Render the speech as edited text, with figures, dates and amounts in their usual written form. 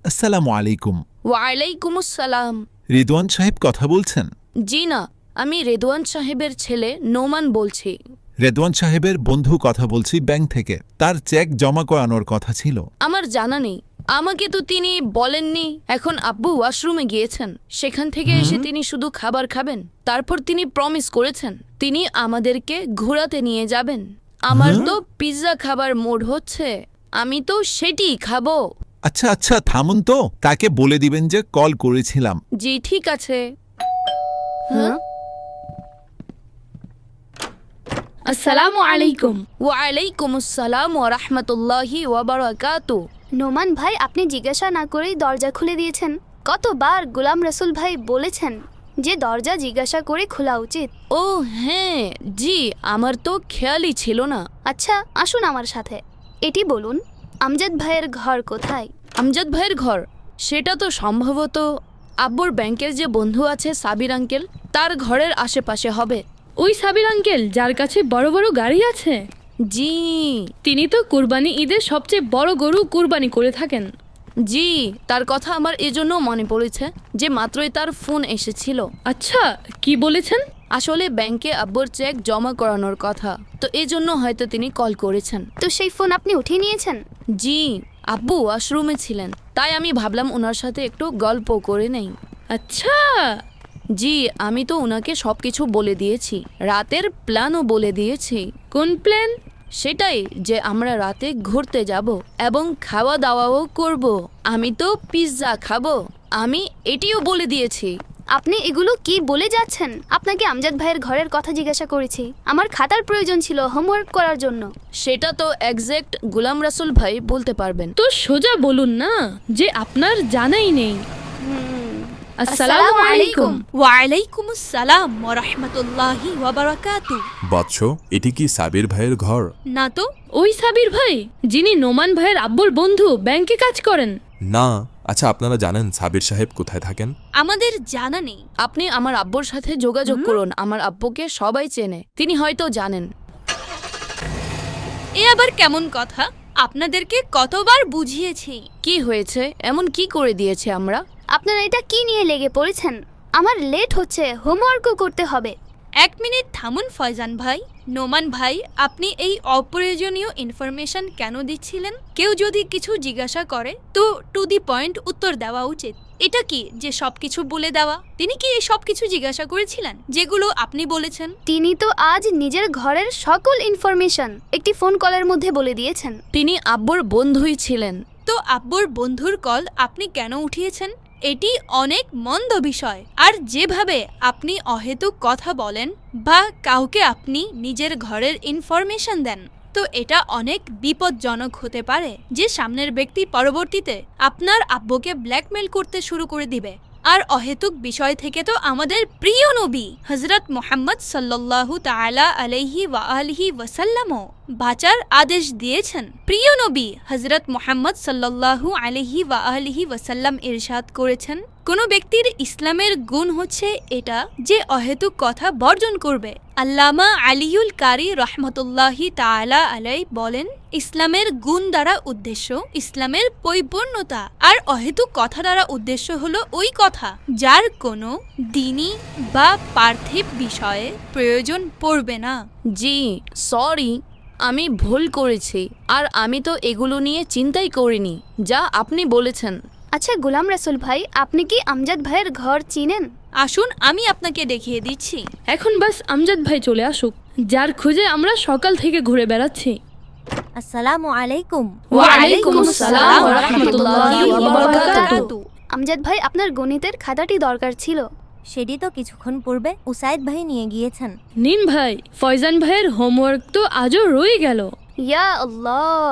আসসালামু আলাইকুম। ওয়ালাইকুম আসসালাম। রিদওয়ান সাহেব কথা বলছেন? জি না, আমি রেদওয়ান সাহেবের ছেলে নোমান বলছি। রেদওয়ান সাহেবের বন্ধু কথা বলছি ব্যাংক থেকে। তার চেক জমা করানোর কথা ছিল। আমার জানা নেই, আমাকে তো তিনি বলেননি। এখন আব্বু ওয়াশরুমে গিয়েছেন, সেখান থেকে এসে তিনি শুধু খাবার খাবেন। তারপর তিনি প্রমিস করেছেন তিনি আমাদেরকে ঘোরাতে নিয়ে যাবেন। আমার তো পিৎজা খাবার মুড হচ্ছে, আমি তো সেটিই খাবো। আচ্ছা আচ্ছা, থামুন তো। তাকে বলে দিবেন যে কল করেছিলাম। জি ঠিক আছে। আসসালামু আলাইকুম। ওয়ালাইকুম আসসালাম ওয়া রাহমাতুল্লাহি ওয়া বারাকাতুহু। নোমান ভাই, আপনি জিজ্ঞাসা না করেই দরজা খুলে দিয়েছেন। কতবার গোলাম রসুল ভাই বলেছেন যে দরজা জিজ্ঞাসা করে খোলা উচিত। ও হ্যাঁ, জি আমার তো খেয়ালই ছিল না। আচ্ছা, আসুন আমার সাথে। এটি বলুন, আমজাদ ভাইয়ের ঘর কোথায়? আমজাদ ভাইয়ের ঘর? সেটা তো সম্ভবত আব্বুর ব্যাংকের যে বন্ধু আছে সাবির আঙ্কেল, তার ঘরের আশেপাশে হবে। ওই সাবির আঙ্কেল যার কাছে বড় বড় গাড়ি আছে? জি তিনি তো কুরবানি ঈদে সবচেয়ে বড় গরু কুরবানি করে থাকেন। জি, তার কথা আমার এজন্য মনে পড়েছে যে মাত্রই তার ফোন এসেছিল। আচ্ছা, কি বলেছেন? আসলে ব্যাংকে আব্বুর চেক জমা করানোর কথা, তো এজন্য হয়তো তিনি কল করেছেন। তো সেই ফোন আপনি উঠিয়ে নিয়েছেন? জি, আব্বু ওয়াশরুমে ছিলেন, তাই আমি ভাবলাম ওনার সাথে একটু গল্প করে নেই। আচ্ছা, জি, আমি তো ওনাকে সবকিছু বলে দিয়েছি, রাতের প্ল্যানও বলে দিয়েছি। কোন প্ল্যান? সেটাই যে আমরা রাতে ঘুরতে যাব এবং খাওয়া দাওয়াও করব। আমি তো পিৎজা খাবো, আমি এটিও বলে দিয়েছি। আপনি এগুলো কি বলে যাচ্ছেন? আপনাকে আমজাদ ভাইয়ের ঘরের কথা জিজ্ঞাসা করেছি, আমার খাতার প্রয়োজন ছিল হোমওয়ার্ক করার জন্য। সেটা তো এক্সাক্ট গোলাম রাসুল ভাই বলতে পারবেন। তো সোজা বলুন না যে আপনার জানাই নেই। আসসালামু আলাইকুম। ওয়ালাইকুম আসসালাম ওয়া রাহমাতুল্লাহি ওয়া বারাকাতুহু। বৎস, এটি কি সাবির ভাইয়ের ঘর? না তো। ওই সাবির ভাই যিনি নোমান ভাইয়ের আব্বুর বন্ধু, ব্যাংকে কাজ করেন? না। আচ্ছা, আপনারা জানেন সাবির সাহেব কোথায় থাকেন? আমাদের জানা নেই। আপনি আমার আব্বুর সাথে যোগাযোগ করুন, আমার আব্বুকে সবাই চেনে, তিনি হয়তো জানেন। এ আবার কেমন কথা? আপনাদেরকে কতবার বুঝিয়েছি। কি হয়েছে? এমন কি করে দিয়েছে আমরা? আপনারা এটা কি নিয়ে লেগে পড়েছেন? আমার লেট হচ্ছে, হোমওয়ার্কও করতে হবে। এক মিনিট থামুন ফয়জান ভাই। নোমান ভাই, আপনি এই অপ্রয়োজনীয় ইনফরমেশন কেন দিচ্ছিলেন? কেউ যদি কিছু জিজ্ঞাসা করে তো টু দি পয়েন্ট উত্তর দেওয়া উচিত। এটা কি যে সবকিছু বলে দেওয়া? তিনি কি এই সব কিছু জিজ্ঞাসা করেছিলেন যেগুলো আপনি বলেছেন? তিনি তো আজ নিজের ঘরের সকল ইনফরমেশন একটি ফোন কলের মধ্যে বলে দিয়েছেন। তিনি আব্বুর বন্ধুই ছিলেন। তো আব্বুর বন্ধুর কল আপনি কেন উঠিয়েছেন? এটি অনেক মন্দ বিষয়। আর যেভাবে আপনি অহেতুক কথা বলেন বা কাউকে আপনি নিজের ঘরের ইনফরমেশন দেন, তো এটা অনেক বিপজ্জনক হতে পারে যে সামনের ব্যক্তি পরবর্তীতে আপনার আব্বুকে ব্ল্যাকমেল করতে শুরু করে দিবে। আর অহেতুক বিষয় থেকে তো আমাদের প্রিয় নবী হযরত মুহাম্মদ সাল্লাল্লাহু তাআলা আলাইহি ওয়া আলিহি ওয়াসাল্লামও বাঁচার আদেশ দিয়েছেন। প্রিয় নবী হযরত মুহাম্মদ সাল্লাল্লাহু আলাইহি ওয়া আলিহি ওয়াসাল্লাম ইরশাদ করেছেন, কোনো ব্যক্তির ইসলামের গুণ হচ্ছে এটা যে অহেতুক কথা বর্জন করবে। আল্লামা আলিউল কারি রহমতুল্লাহি তাআলা আলাই বলেন, ইসলামের গুণ দ্বারা উদ্দেশ্য ইসলামের পরিপূর্ণতা, আর অহেতুক কথা দ্বারা উদ্দেশ্য হলো ওই কথা যার কোনো দ্বীনি বা পার্থিব বিষয়ে প্রয়োজন পড়বে না। জি সরি, আমি ভুল করেছি, আর আমি তো এগুলো নিয়ে চিন্তাই করিনি যা আপনি বলেছেন। আচ্ছা গোলাম রাসুল ভাই, আপনি কি আমজাদ ভাইয়ের ঘর চিনেন? আসুন আমি আপনাকে দেখিয়ে দিচ্ছি। এখন বাস আমজাদ ভাই চলে আসুক, যার খুঁজে আমরা সকাল থেকে ঘুরে বেড়াচ্ছি। আসসালামু আলাইকুম। ওয়ালাইকুম আসসালাম ওয়া রাহমাতুল্লাহি ওয়া বারাকাতুহু। আমজাদ ভাই, আপনার গণিতের খাতাটি দরকার ছিল। সেটি তো কিছুক্ষণ পূর্বে উসাইদ ভাই নিয়ে গিয়েছেন। নিন ভাই, ফয়জান ভাইয়ের হোমওয়ার্ক তো আজও রয়ে গেল। ইয়া আল্লাহ।